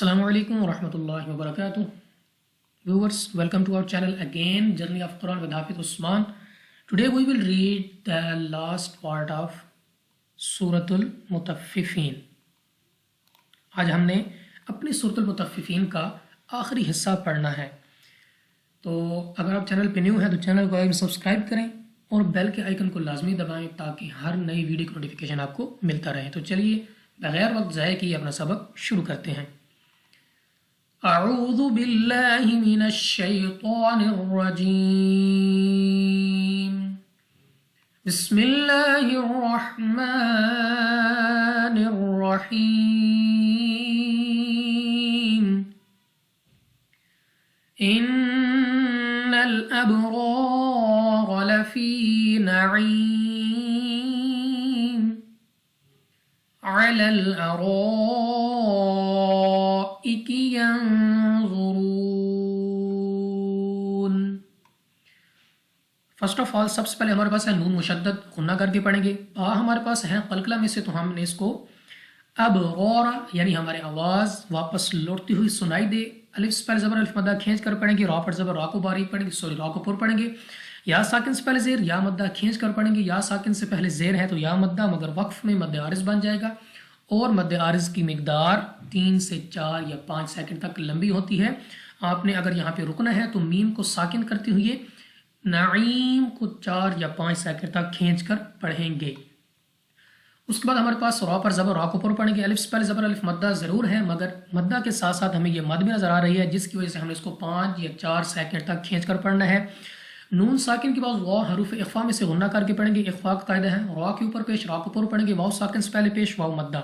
Assalamu alaikum wa rahmatullahi wa barakatuh. Viewers, welcome to our channel again, Journey of Quran with Hafiz Usman. Today we will read the last part of Suratul Mutaffifin. आज हमने अपनी सूरतुल मुतफ़्फ़िफ़ीन का आखिरी हिस्सा पढ़ना है। तो अगर आप चैनल पे न्यू हैं तो चैनल को लाइक सब्सक्राइब करें और बेल के आइकन को लाजमी दबाएं ताकि हर नई वीडियो की नोटिफिकेशन आपको मिलता रहे। तो चलिए बगैर वक्त ज़ाय किए अपना सबक शुरू करते हैं। अऊज़ु बिल्लाहि मिनश शैतानिर रजीम। बिस्मिल्लाहिर रहमानिर रहीम। इन्नल अबरार लफ़ी नईम अलल अराइकी यंज़ुरून। फर्स्ट ऑफ ऑल सबसे पहले हमारे पास है नून मुशद्दद, गुन्ना करके पढ़ेंगे। हमारे पास है कलकला में से, तो हमने इसको अब गौरा यानी हमारे आवाज़ वापस लौटती हुई सुनाई दे। अलिफ से पहले ज़बर अलिफ मद्दा खींच कर पढ़ेंगे, रा पर ज़बर रा को बारीक पढ़ेंगे, सॉरी रा को पुर पढ़ेंगे। या साकिन से पहले ज़ेर या मद्दा खींच कर पढ़ेंगे। या साकिन से पहले ज़ेर है तो या मद्दा, मगर वक्फ में मद्द आरिज़ बन जाएगा और मद्द आरिज़ की मिकदार 3 से 4 या 5 सेकंड तक लंबी होती है। आपने अगर यहाँ पे रुकना है तो मीम को साकिन करते हुए नाईम को 4 या 5 सेकंड तक खींच कर पढ़ेंगे। उसके बाद हमारे पास रा पर ज़बर रा को पुर पढ़ेंगे। अलिफ से पहले ज़बर अलिफ मद्दा ज़रूर है, मगर मद्दा के साथ साथ हमें ये मद भी नज़र आ रही है, जिसकी वजह से हमें इसको 5 या 4 सेकंड तक खींच कर पढ़ना है। नून साकिन के बाद वाव हरूफ इख्फा में से गुन्ना करके पढ़ेंगे। इख्फा का कायदा है रा के ऊपर पेश रा को पुर पढ़ेंगे, वाव साकिन से पहले पेश वाव मद्दा।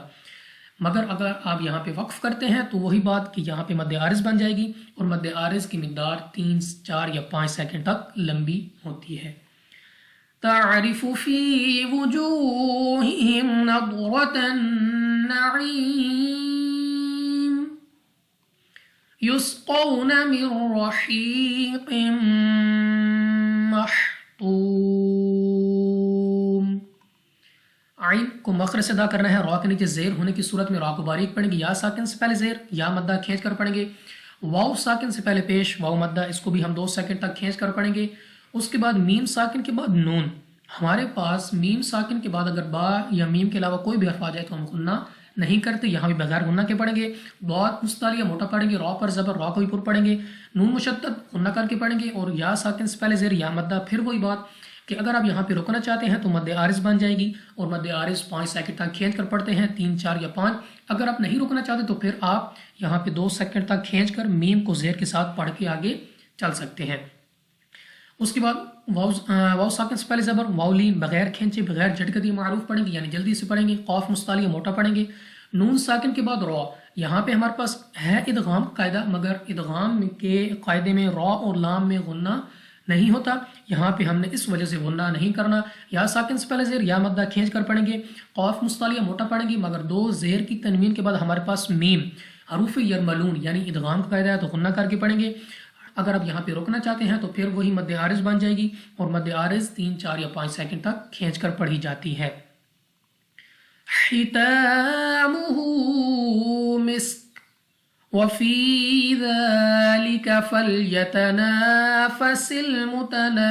मगर अगर आप यहाँ पे वक्फ करते हैं तो वही बात कि यहाँ पे मद्द आरिज़ बन जाएगी और मद्द आरिज़ की मिकदार 3, 4 या 5 सेकंड तक लंबी होती है। तारिफ़ु फ़ी वुजूहिहिम नज़रतन नईम युस्क़ौन मिन रहीक़िम मख़्तूम। आइन को मखरज से अदा करना है। रा के नीचे ज़ेर होने की सूरत में रा को बारीक पढ़ेंगे। या साकिन से पहले ज़ेर या मद्दा खींच कर पढ़ेंगे। वाव साकिन से पहले पेश वाव मद्दा, इसको भी हम 2 सेकंड तक खींच कर पढ़ेंगे। उसके बाद मीम साकिन के बाद नून। हमारे पास मीम साकिन के बाद अगर बा या मीम के अलावा कोई भी हर्फ आ जाए तो हम गुन्ना नहीं करते, यहाँ भी बगैर गुन्ना के पढ़ेंगे। बहुत मुस्तालिया मोटा पढ़ेंगे, रा पर ज़बर रा को भी पुर पढ़ेंगे। नून मुशद्दद गुन्ना करके पढ़ेंगे और या साकिन से पहले ज़ेर या मद्दा। फिर वही बात कि अगर आप यहाँ पे रुकना चाहते हैं तो मद्द आरिज़ बन जाएगी और मद्द आरिज़ 5 सेकंड तक खींच कर पढ़ते हैं, 3, 4 या 5। अगर आप नहीं रुकना चाहते तो फिर आप यहाँ पे 2 सेकंड तक खींच कर मीम को ज़ेर के साथ पढ़ के आगे चल सकते हैं। उसके बाद वाव साकिन से पहले ज़बर वावलीन बगैर खींचे बगैर झटके दिए मारूफ पढ़ेंगे, यानी जल्दी से पढ़ेंगे। कौफ मुस्तालिया मोटा पढ़ेंगे। नून साकिन के बाद रा। यहाँ पे हमारे पास है इदगाम कायदा, मगर इदगाम के कायदे में रा और लाम में गुन्ना नहीं होता। यहाँ पे हमने इस वजह से गुन्ना नहीं करना। या साकिन से पहले ज़ेर या मद्दा खींच कर पढ़ेंगे। कौफ मुस्तालिया मोटा पढ़ेंगे, मगर 2 ज़ेर की तनवीन के बाद हमारे पास मीम हरूफ यरमलून यानी इदगाम का कायदा है तो गुन्ना करके पढ़ेंगे। अगर आप यहाँ पे रोकना चाहते हैं तो फिर वही मद्द आरिज़ बन जाएगी और मद्द आरिज़ 3, 4 या 5 सेकंड तक खींच कर पढ़ी जाती है। हितामुहु मिस्क वफ़ी ज़ालिका फ़ल्यतनाफ़सिल मुतनाफ़िसून।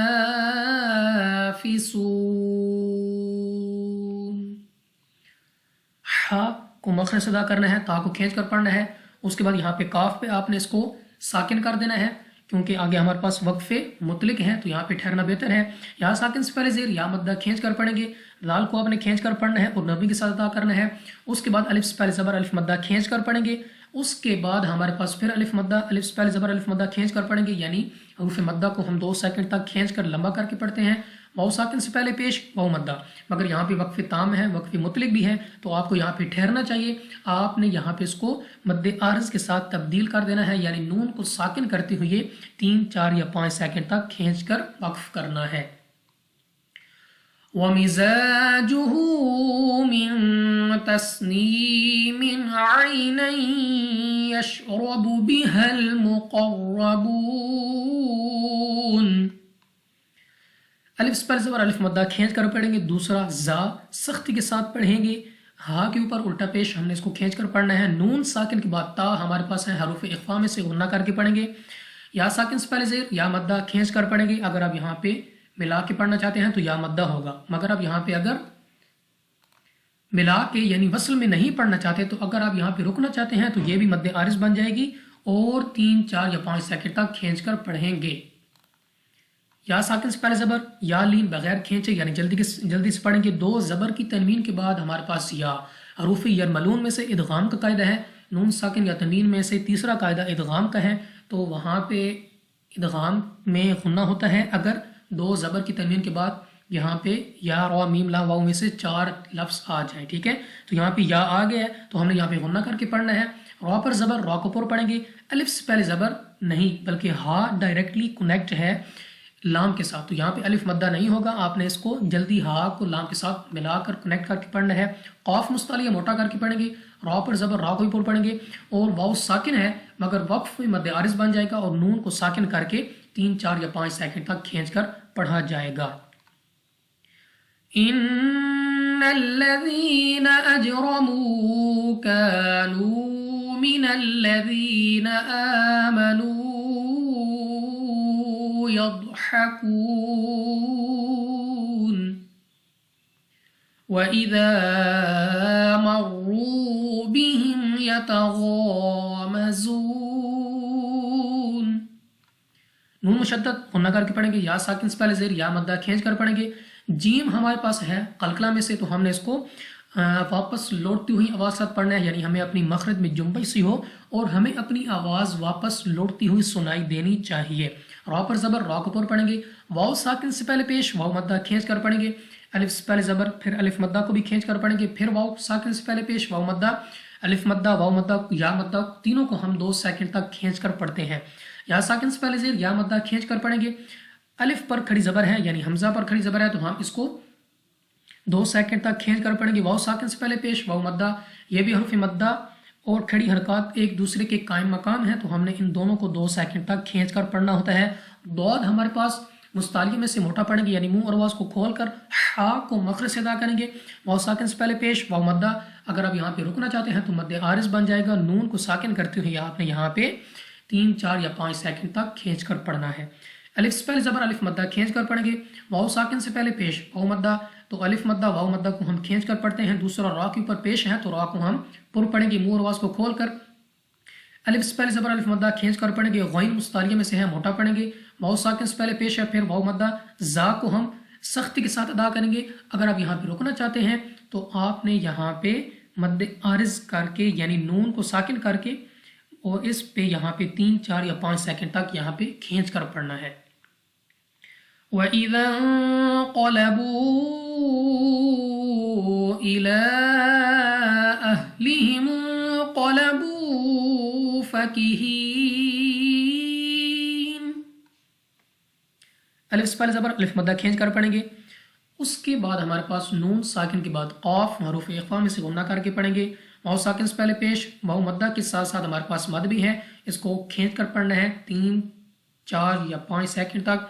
हा को मखरज से अदा करना है, ता को खींच कर पढ़ना है। उसके बाद यहाँ पे काफ पे आपने इसको साकिन कर देना है, क्योंकि आगे हमारे पास वक्फे मुतलिक हैं तो यहाँ पे ठहरना बेहतर है। या साकिन से पहले ज़ेर या मद्दा खींच कर पढ़ेंगे। लाल को आपने खींच कर पढ़ना है और नबी के साथ अदा करना है। उसके बाद अलिफ से पहले ज़बर अलिफ मद्दा खींच कर पढ़ेंगे। उसके बाद हमारे पास फिर अलिफ मद्दा, अलिफ से पहले ज़बर अलिफ मद्दा खींच कर पढ़ेंगे, यानी हरूफ मद्दा को हम 2 सेकंड तक खींच कर लंबा करके पढ़ते हैं। वाव साकिन से पहले पेश वाव मद्दा, मगर यहाँ पे वक्फ़े ताम है, वक्फ़े मुतलिक भी है, तो आपको यहाँ पे ठहरना चाहिए। आपने यहाँ पे इसको मद्द आरिज़ के साथ तब्दील कर देना है, यानी नून को साकिन करते हुए 3, 4 या 5 सेकंड तक खींच कर वक्फ करना है। वमिज़ाजुहु मिन तस्नीमिन ऐनन यशरबु बिहल मुक़र्रबून। अलिफ से पहले ज़बर अलिफ मद्दा खींच कर पढ़ेंगे। दूसरा जा सख्ती के साथ पढ़ेंगे। ہا کے اوپر الٹا پیش ہم نے اس کو کھینچ کر پڑھنا ہے. نون ساکن کے بعد تا ہمارے پاس ہے حروف اخفا میں سے غنہ کر کے پڑھیں گے. یا ساکن سے پہلے زیر یا مدہ کھینچ کر پڑھیں گے. اگر آپ یہاں پہ ملا کے پڑھنا چاہتے ہیں تو یا مدہ ہوگا، مگر آپ یہاں پہ اگر ملا کے یعنی وصل میں نہیں پڑھنا چاہتے تو اگر آپ یہاں پہ رکنا چاہتے ہیں تو یہ بھی مد عارض بن جائے گی اور 3 4 یا 5 سیکنڈ تک کھینچ کر پڑھیں گے. یا ساکن سے پہلے زبر یا لین بغیر کھینچے یعنی جلدی سے پڑھیں گے. 2 زبر کی تنوین کے بعد ہمارے پاس یا حروف یرملون میں سے ادغام کا قاعدہ ہے. نون ساکن یا تنوین میں سے تیسرا قاعدہ ادغام کا ہے، تو وہاں پہ ادغام میں غنہ ہوتا ہے اگر 2 زبر کی تنوین کے بعد یہاں پہ یا را میم لا واو میں سے 4 لفظ آ جائیں. ٹھیک ہے، تو یہاں پہ یا آ گیا ہے تو ہم نے یہاں پہ غنہ کر کے پڑھنا ہے. را پر زبر را کو پر پڑھیں گے. الف سے پہلے زبر نہیں بلکہ ہا ڈائریکٹلی کنیکٹ ہے لام کے ساتھ، تو یہاں پہ الف مدہ نہیں ہوگا. آپ نے اس کو جلدی ہا کو لام کے ساتھ ملا کر کنیکٹ کر کے پڑھنا ہے. قاف مستعلیہ موٹا کر کے پڑھیں گے. را پر زبر را کو ہی پر پڑھیں گے. اور واو ساکن ہے مگر وقف میں مد عارض بن جائے گا اور نون کو ساکن کر کے 3 4 یا 5 سیکنڈ تک کھینچ کر پڑھا جائے گا. ان الذين اجرموا كانوا من الذين آمنوا يضحكون وإذا مروا بهم يتغامزون. نون مشدد غنہ کر کے پڑھیں گے. یا ساکن سے پہلے زیر یا مدہ کھینچ کر پڑھیں گے. جیم ہمارے پاس ہے قلقلہ میں سے تو ہم نے اس کو واپس لوٹتی ہوئی آواز ساتھ پڑھنا ہے، یعنی ہمیں اپنی مخرج میں جنبش سی ہو اور ہمیں اپنی آواز واپس لوٹتی ہوئی سنائی دینی چاہیے. را پر زبر را کو پر پڑھیں گے. واو ساکن سے پہلے پیش واو مدہ کھینچ کر پڑھیں گے. الف سے پہلے زبر پھر الف مدہ کو بھی کھینچ کر پڑھیں گے. پھر واو ساکن سے پہلے پیش واو مدہ الف مدہ واو مدہ یا مدہ تینوں کو ہم 2 سیکنڈ تک کھینچ کر پڑھتے ہیں. یا ساکن سے پہلے زیر یا مدہ کھینچ کر پڑھیں گے. الف پر کھڑی زبر ہے یعنی حمزہ پر کھڑی زبر ہے تو ہم اس کو 2 سیکنڈ تک کھینچ کر پڑھیں گے. واو ساکن سے پہلے پیش واو مدہ، یہ بھی حرف مدہ اور کھڑی حرکات ایک دوسرے کے قائم مقام ہیں تو ہم نے ان دونوں کو 2 سیکنڈ تک کھینچ کر پڑھنا ہوتا ہے. ضاد ہمارے پاس مستعلیہ میں سے موٹا پڑھیں گے یعنی منہ اور آواز کو کھول کر ہا کو مخرج سے ادا کریں گے. واو ساکن سے پہلے پیش واو مدہ، اگر آپ یہاں پہ رکنا چاہتے ہیں تو مد عارض بن جائے گا. نون کو ساکن کرتے ہوئے آپ نے یہاں پہ 3 4 یا 5 سیکنڈ تک کھینچ کر پڑھنا ہے. الف سے پہلے زبر الف مدہ کھینچ کر پڑھیں گے. واو ساکن سے پہلے پیش واو مدہ، تو الف مدہ واو مدہ کو ہم کھینچ کر پڑھتے ہیں. دوسرا را کے اوپر پیش ہے تو را کو ہم پر پڑھیں گے منہ اور آواز کو کھول کر. الف سے پہلے زبر الف مدہ کھینچ کر پڑھیں گے. غین مستعلیہ میں سے ہے موٹا پڑھیں گے. واو ساکن سے پہلے پیش ہے پھر واو مدہ، زا کو ہم سختی کے ساتھ ادا کریں گے. اگر آپ یہاں پہ رکنا چاہتے ہیں تو آپ نے یہاں پہ مد عارض کر کے یعنی نون کو ساکن کر کے اور اس پہ یہاں پہ 3 4 یا 5 سیکنڈ تک یہاں پہ کھینچ کر پڑھنا ہے. وَإِذَا انقلبوا إِلَىٰ أَهْلِهِمْ انقلبوا فَكِهِينَ. الف سے پہلے زبر الف مدہ کھینچ کر پڑھیں گے. اس کے بعد ہمارے پاس نون ساکن کے بعد قاف حروف اخفا میں سے غنہ کر کے پڑھیں گے. واو ساکن سے پہلے پیش واو مدہ کے ساتھ ساتھ ہمارے پاس مد بھی ہے، اس کو کھینچ کر پڑھنا ہے 3 4 یا 5 سیکنڈ تک.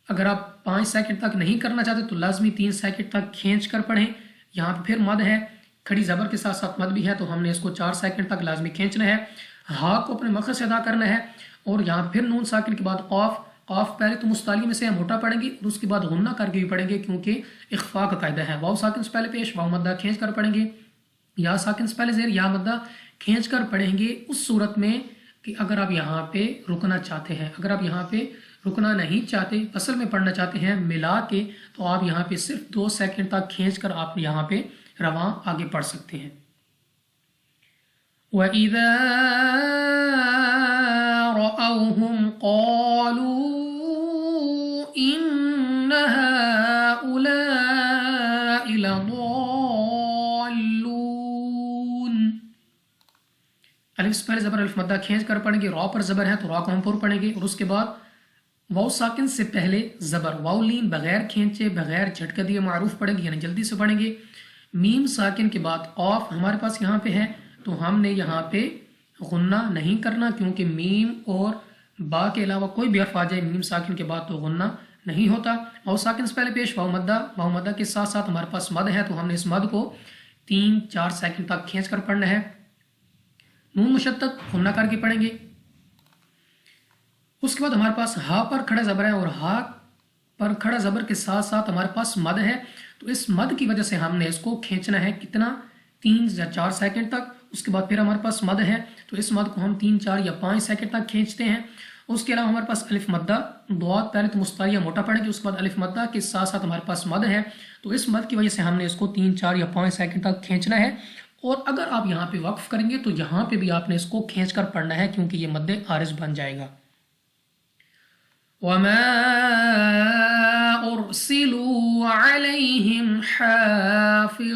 اگر آپ 5 سیکنڈ تک نہیں کرنا چاہتے تو لازمی 3 سیکنڈ تک کھینچ کر پڑھیں. یہاں پہ پھر مد ہے، کھڑی زبر کے ساتھ ساتھ مد بھی ہے تو ہم نے اس کو 4 سیکنڈ تک لازمی کھینچنا ہے. ہا کو اپنے مخرج سے ادا کرنا ہے اور یہاں پھر نون ساکن کے بعد قاف پہلے تو مستعلیہ میں سے موٹا پڑھیں گے اور اس کے بعد غنہ کر کے بھی پڑھیں گے کیونکہ اخفاء کا قاعدہ ہے. واو ساکن سے پہلے پیش واو مدہ کھینچ کر پڑھیں گے. یا ساکن سے پہلے زیر یا مدہ کھینچ کر پڑھیں گے اس صورت میں کہ اگر آپ یہاں پہ رکنا چاہتے ہیں. اگر آپ یہاں پہ رکنا نہیں چاہتے، اصل میں پڑھنا چاہتے ہیں ملا کے، تو آپ یہاں پہ صرف 2 سیکنڈ تک کھینچ کر آپ یہاں پہ رواں آگے پڑھ سکتے ہیں. وَإِذَا رَأَوْهُمْ قَالُوا إِنَّ هَٰؤُلَاءِ لَضَالُّونَ. الف سے پہلے زبر الف مدہ کھینچ کر پڑھیں گے. را پر زبر ہے تو را کو ہم پر پڑھیں گے اور اس کے بعد واو ساکن سے پہلے زبر واو لین بغیر کھینچے بغیر جھٹکا دیے معروف پڑھیں گے یعنی جلدی سے پڑھیں گے. میم ساکن کے بعد قاف ہمارے پاس یہاں پہ ہے تو ہم نے یہاں پہ غنہ نہیں کرنا کیونکہ میم اور با کے علاوہ کوئی بھی حرف آ جائے میم ساکن کے بعد تو غنہ نہیں ہوتا. واو ساکن سے پہلے پیش واو مدہ کے ساتھ ساتھ ہمارے پاس مد ہے تو ہم نے اس مد کو 3-4 सेकंड तक खींच कर पढ़ना है। नून मुशद्दद गुन्ना करके पढ़ेंगे। उसके बाद हमारे पास हा पर खड़ा ज़बर है और हा पर खड़ा ज़बर के साथ साथ हमारे पास मद है, तो इस मद की वजह से हमने इसको खींचना है कितना, 3 या 4 सेकंड तक। उसके बाद फिर हमारे पास मद है, तो इस मद को हम 3, 4 या 5 सेकंड तक खींचते हैं। उसके अलावा हमारे पास अलिफ मद्दा दुआत, पहले तो मुस्तालिया मोटा पढ़ेंगे, उसके बाद अलिफ मद्दा के साथ साथ हमारे पास मद है, तो इस मद की वजह से हमने इसको 3, 4 या 5 सेकंड तक खींचना है। और अगर आप यहाँ पे वक्फ करेंगे तो यहाँ पे भी आपने इसको खींच कर पढ़ना है, क्योंकि ये मद्दे आरिज़ बन जाएगा। वमा उरसिलू अलैहिम हाफिज़ीन,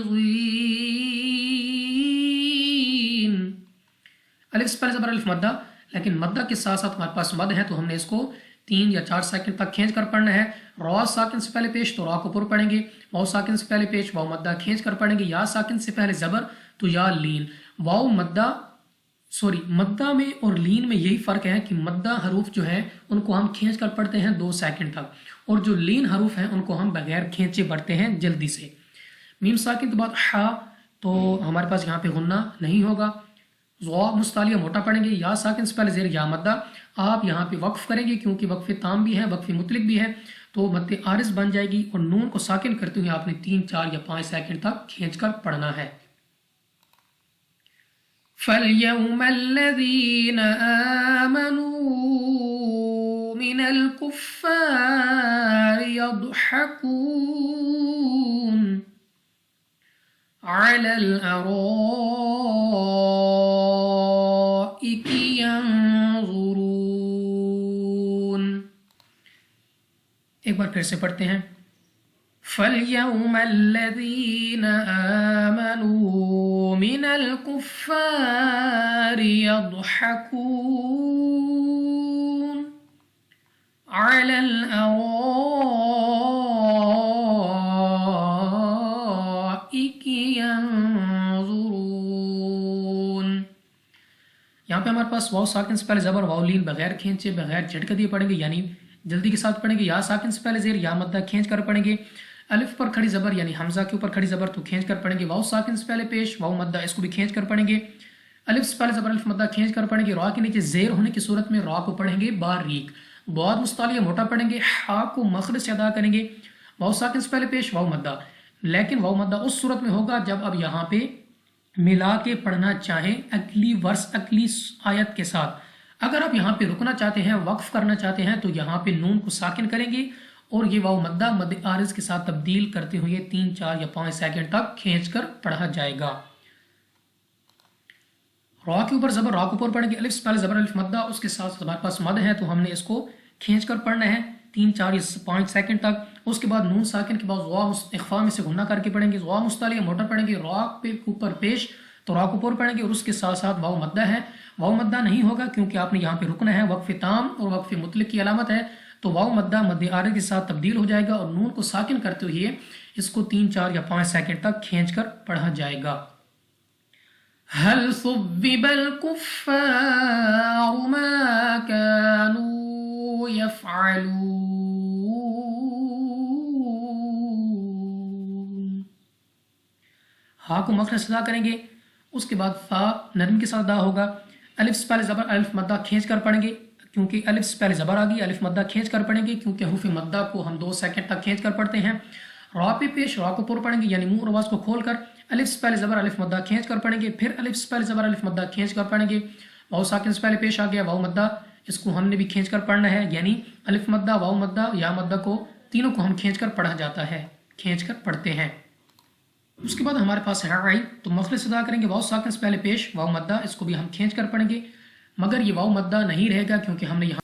अलिफ से पहले ज़बर अलिफ मद्दा, लेकिन मद्दा के साथ साथ हमारे पास मद है, तो हमने इसको 3 या 4 सेकंड तक खींच कर पढ़ना है। रॉ साकिन से पहले पेश तो रॉ को पुर पढ़ेंगे, वाव साकिन से पहले पेश वाव मद्दा खींच कर पढ़ेंगे, या साकिन से पहले ज़बर तो या लीन। वाव मद्दा मद्दा में और लीन में यही फ़र्क है कि मद्दा हरूफ जो है उनको हम खींच कर पढ़ते हैं 2 सेकंड तक, और जो लीन हरूफ हैं उनको हम बगैर खींचे पढ़ते हैं जल्दी से। मीम साकिन के बाद हा, तो हमारे पास यहाँ पे गुन्ना नहीं होगा। ज़ा मुस्तालिया मोटा पढ़ेंगे, या साकिन से पहले ज़ेर या मद्दा। आप यहाँ पे वक्फ करेंगे क्योंकि वक्फ ताम भी है, वक्फ मुतलिक भी है, तो मद्दे आरिज़ बन जाएगी, और नून को साकिन करते हुए आपने 3, 4 या 5 सेकंड तक खींच कर पढ़ना है। फल्यौमल्लज़ीन आमनू मिनल कुफ़्फ़ारि यضحकून अलल अराइकि यंज़ुरून। एक बार फिर से पढ़ते हैं। फल्यौमल्लज़ीन आमनू मिनल कुफ़्फ़ारि यضحकून अलल अराइकि यंज़ुरून। यहाँ पे हमारे पास वाव साकिन से पहले ज़बर वाव लीन बगैर खींचे बगैर झटके दिए पढ़ेंगे, यानी जल्दी के साथ पढ़ेंगे। या साकिन से पहले ज़ेर या मद्दा खींच कर पढ़ेंगे। अलिफ पर खड़ी ज़बर यानी हमज़ा के ऊपर खड़ी ज़बर तो खींच कर पढ़ेंगे। वाव साकिन से पहले पेश वाव मद्दा, इसको भी खींच कर पढ़ेंगे। अलिफ से पहले ज़बर अलिफ मद्दा खींच कर पढ़ेंगे। रॉ के नीचे ज़ेर होने की सूरत में रॉ को पढ़ेंगे बारीक। बहुत मुस्तालिया मोटा पढ़ेंगे। हा को मखरज से अदा करेंगे। वाव साकिन से पहले पेश वाव मद्दा, लेकिन वाव मद्दा उस सूरत में होगा जब अब यहाँ पे मिला के पढ़ना चाहें अगली वर्स अगली आयत के साथ। अगर आप यहाँ पे रुकना चाहते हैं, वक्फ करना चाहते हैं, तो यहाँ पे नून को साकिन करेंगे और ये वाव मद्दा मद आरिज़ के साथ तब्दील करते हुए 3, 4 या 5 सेकंड तक खींच कर पढ़ा जाएगा। रॉ के ऊपर ज़बर रॉ के ऊपर पढ़ेंगे। अलिफ से पहले ज़बर अलिफ मद्दा, उसके साथ हमारे पास मद है, तो हमने इसको खींच कर पढ़ना है 3, 4 या 5 सेकंड तक। उसके बाद नून साकिन के बाद ज़ा इख्फा में से गुन्ना करके पढ़ेंगे। ज़ा मुस्तालिया मोटा पढ़ेंगे। रॉ पे ऊपर पेश तो रॉ को ऊपर पढ़ेंगे, और उसके साथ साथ वाव मद्दा है। वाव मद्दा नहीं होगा क्योंकि आपने यहाँ पे रुकना है, वक्फ ताम और वक्फ मुतलिक की अलामत है, तो वाव मद्दा मद्दे आरिज़ के साथ तब्दील हो जाएगा, और नून को साकिन करते हुए इसको 3, 4 या 5 सेकंड तक खींच कर पढ़ा जाएगा। हल सुब्बिबल कुफ़्फ़ारु मा कानू यफ़अलून। हा को मखरज से अदा करेंगे। उसके बाद फा नरम के साथ अदा होगा। अलिफ से पहले ज़बर अलिफ मद्दा खींच कर पढ़ेंगे, क्योंकि अलिफ से पहले ज़बर आ गई। अलिफ मद्दा खींच कर पढ़ेंगे क्योंकि हुरूफ़ मद्दा को हम 2 सेकंड तक खींच कर पढ़ते हैं। रॉ पे पेश रॉ को पुर पढ़ेंगे, यानी मुंह और आवाज़ को खोल कर अलिफ से पहले ज़बर अलिफ मद्दा खींच कर पढ़ेंगे। फिर अलिफ से पहले ज़बर अलिफ मद्दा खींच कर पढ़ेंगे। वाव साकिन से पहले पेश आ गया वाव मद्दा, इसको हमने भी खींच कर पढ़ना है, यानी अलिफ मद्दा वाव मद्दा या मद्दा को तीनों को हम खींच कर पढ़ा जाता है, खींच कर पढ़ते हैं। उसके बाद हमारे पास है आई, तो मखरज से अदा करेंगे। वाव साकिन से पहले पेश वाव मद्दा, इसको भी हम खींच कर पढ़ेंगे, मगर ये वाव मद्दा नहीं रहेगा क्योंकि हमने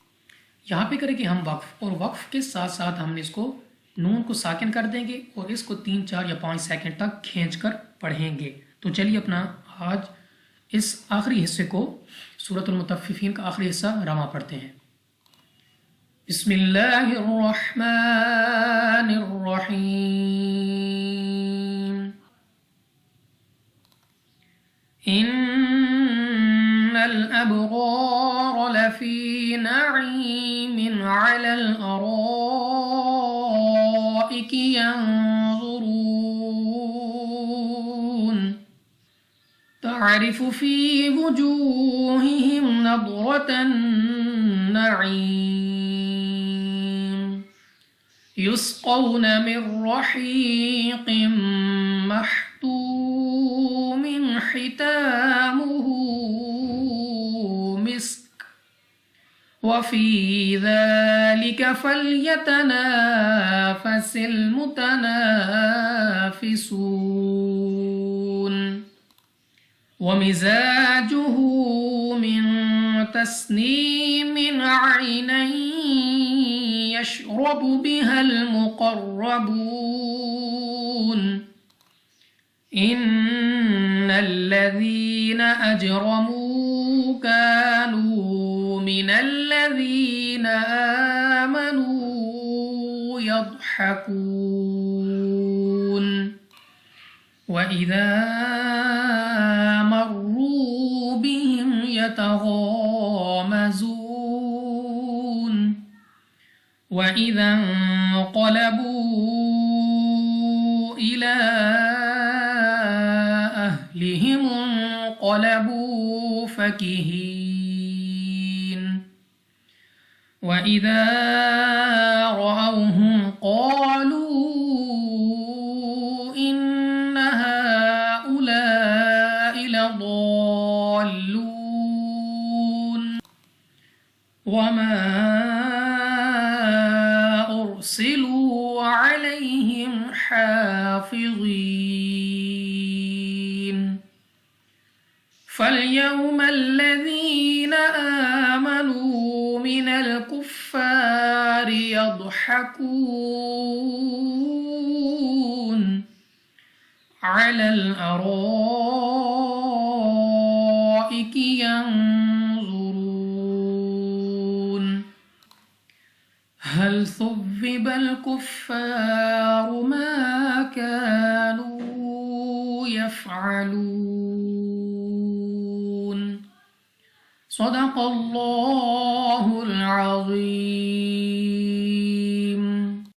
यहाँ पे करेंगे हम वक्फ, और वक्फ के साथ साथ हमने इसको नून को साकिन कर देंगे और इसको 3, 4 या 5 सेकंड तक खींच कर पढ़ेंगे। तो चलिए अपना आज इस आखिरी हिस्से को सूरतुल मुतफ्फिफीन का आखिरी हिस्सा रमा पढ़ते हैं। बिस्मिल्लाहिर्रहमानिर्रहीम। इन्नल अबरार लफी नईमिन अलल अराइकि यंज़ुरून تعرف في وجوههم نضرة النعيم يسقون من رحيق مختوم ختامه مسك وفي ذلك فليتنافس المتنافسون ومزاجه من تسنيم عينا يشرب بها المقربون إن الذين أجرموا كانوا من الذين آمنوا يضحكون وإذا مروا بهم يتغامزون وإذا انقلبوا إلى أهلهم انقلبوا فكهين وإذا رأوهم قالوا إن هؤلاء لضالون وما أرسلوا عليهم حافظين فاليوم الذين آمنوا من الكفار يضحكون على الأرائك ينظرون هل ثوب الكفار ما كانوا يفعلون صدق الله العظيم.